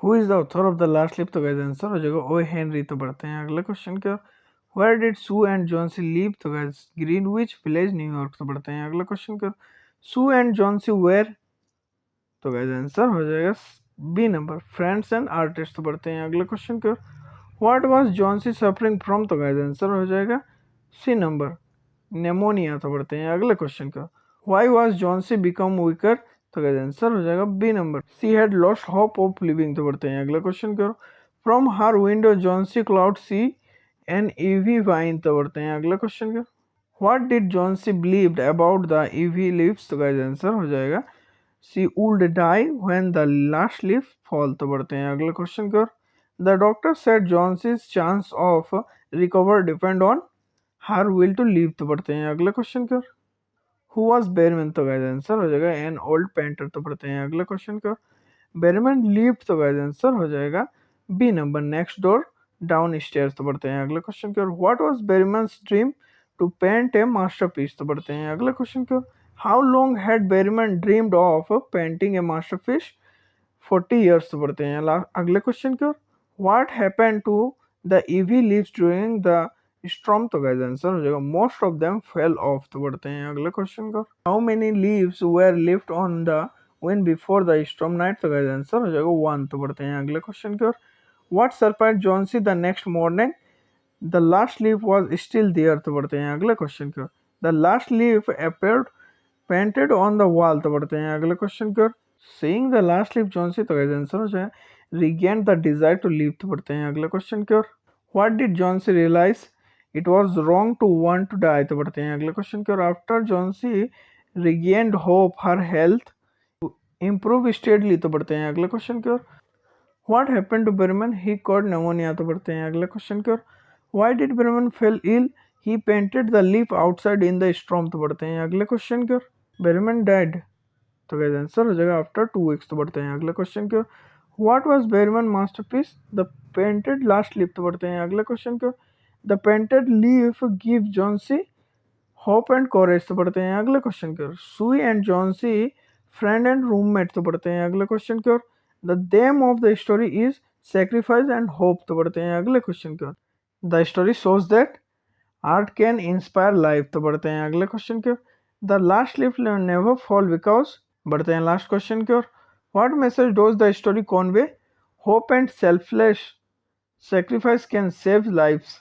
Who is the author of the last live, तो guys answer हो जाएगा O Henry. तो बढ़ते हैं अगले क्वेश्चन की ओर। Where did Sue and Johnsy live, तो गाइस ग्रीनविच विलेज न्यूयॉर्क। तो बढ़ते हैं अगले क्वेश्चन की ओर। सू एंड जॉन्सी वेयर, तो गाइस आंसर हो जाएगा B number friends and artist. तो बढ़ते हैं अगले क्वेश्चन की ओर। What was Johnsy suffering from, तो गाइस आंसर हो जाएगा सी नंबर नेमोनिया। तो बढ़ते हैं अगले क्वेश्चन का। Why was Johnsy become weaker, तो गाइस आंसर हो जाएगा B number she had lost hope of living. तो बढ़ते हैं अगले क्वेश्चन की ओर। From her window Johnsy could see an ivy vine. तो बढ़ते हैं अगले क्वेश्चन का। What did Johnsy believed about the ivy leaves, तो गाइस आंसर हो जाएगा she would die when the last leaf fall. तो बढ़ते हैं अगले क्वेश्चन की ओर। The doctor said Johnsy's chance of recover depend on her will to live. तो बढ़ते हैं अगले क्वेश्चन की ओर। हु वाज बेरमैन, तो गाइस आंसर हो जाएगा एन ओल्ड पेंटर। तो पढ़ते हैं अगले क्वेश्चन का। बेरमैन लीव्ड, तो गाइस आंसर हो जाएगा B number next door down stairs. तो पढ़ते हैं अगले क्वेश्चन की ओर। What was Behrman's dream to paint a masterpiece. तो पढ़ते हैं अगले क्वेश्चन की ओर। How long had Behrman dreamed of painting a masterpiece 40 years. तो पढ़ते हैं अगले क्वेश्चन की ओर। What happened to the ivy leaves during the storm. तो गाइस आंसर हो जाएगा most of them fell off. तो बढ़ते हैं अगले क्वेश्चन का। How many leaves were left on the wind before the storm night. तो गाइस आंसर हो जाएगा 1। तो बढ़ते हैं अगले क्वेश्चन की ओर। What surprise Johnsy the next morning the last leaf was still there. तो बढ़ते हैं अगले क्वेश्चन की ओर। The last leaf appeared painted on the wall. तो बढ़ते हैं अगले क्वेश्चन की ओर। Seeing the last leaf Johnsy, तो गाइस आंसर हो जाएगा regain the desire to live. तो बढ़ते हैं अगले क्वेश्चन की ओर। What did Johnsy realize it was wrong to want to die. तो बढ़ते हैं अगले क्वेश्चन की ओर। After Johnsy regained hope her health improve steadily. तो बढ़ते हैं अगले क्वेश्चन की ओर। What happened to Behrman he caught pneumonia. तो बढ़ते हैं अगले क्वेश्चन की ओर। Why did Behrman fell ill he painted the leaf outside in the storm. तो बढ़ते हैं अगले क्वेश्चन की ओर। बेरमैन डाइड, तो गाइस आंसर हो जाएगा आफ्टर 2 वीक्स। तो बढ़ते हैं अगले क्वेश्चन की ओर। What was Behrman masterpiece the painted last leaf. तो बढ़ते हैं अगले क्वेश्चन की ओर। The painted leaf give Johnsy hope and courage. तो बढ़ते हैं अगले क्वेश्चन की ओर। Sue and Johnsy friend and roommate. तो बढ़ते हैं अगले क्वेश्चन की ओर। The theme of the story is sacrifice and hope. तो बढ़ते हैं अगले क्वेश्चन की ओर। The story shows that art can inspire life. तो बढ़ते हैं अगले क्वेश्चन की ओर। The last leaf never fall because, बढ़ते हैं लास्ट क्वेश्चन की ओर। What message does the story convey hope and selfless sacrifice can save lives.